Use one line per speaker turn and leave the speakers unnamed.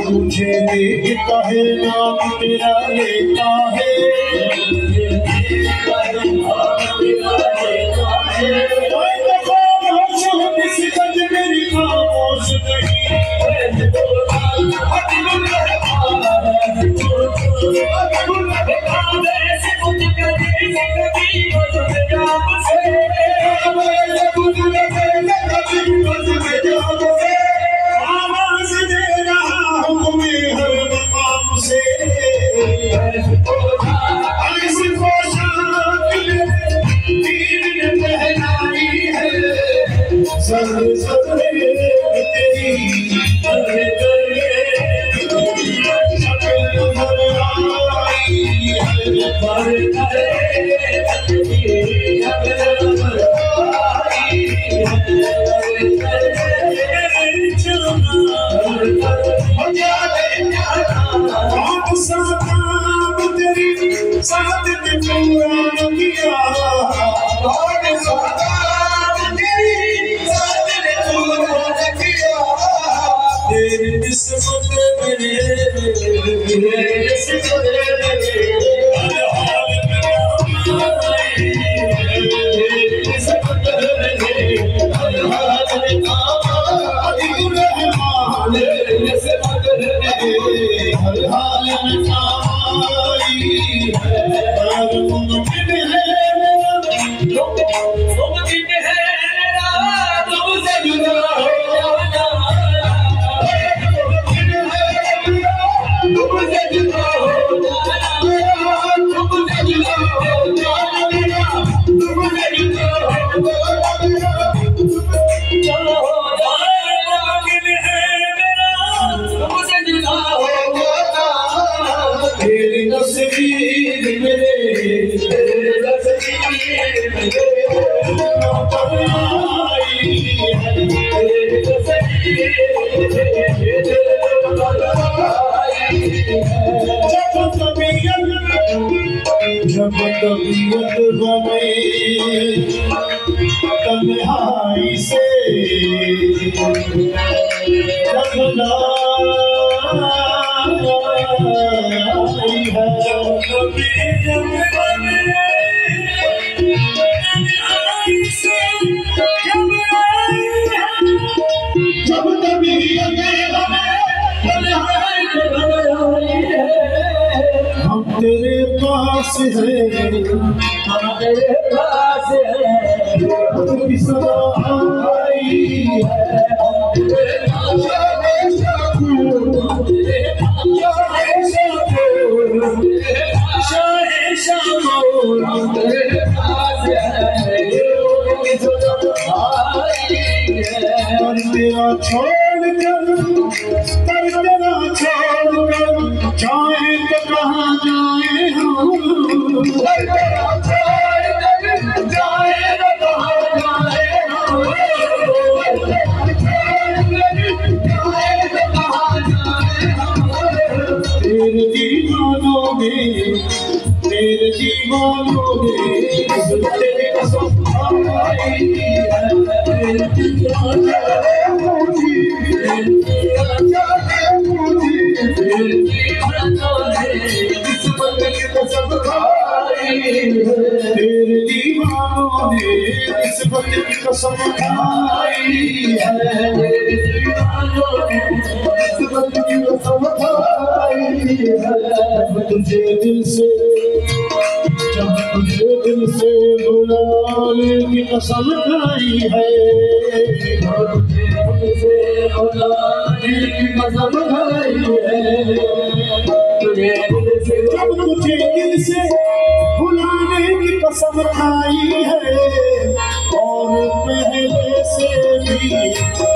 मुझे देखता है नाम तेरा लेता है मेरी खामोश जब तबीयत गमे तन्हाई से हम तेरे पास है, हम तेरे पास है, तेरी सदा आई है, तेरे पास तेरा छोड़ कर तेरा छोड़ कर जाए तो कहाँ जाए हम तेरा छोड़ कर जाए तो कहाँ जाए हम तेरे दीवानों ने तेरे दीवानों ने इस बंदे की कसम खाई है। तेरे दीवानों ने इस बंदे की कसम खाई है। इस बंदे की कसम खाई है। तुझे दिल से जब तुझे दिल से बुलाने की कसम खाई है। तुझे दिल से बुलाने की कसम खाई है। जब तुझे दिल से बुलाने की कसम खाई है और पहले से भी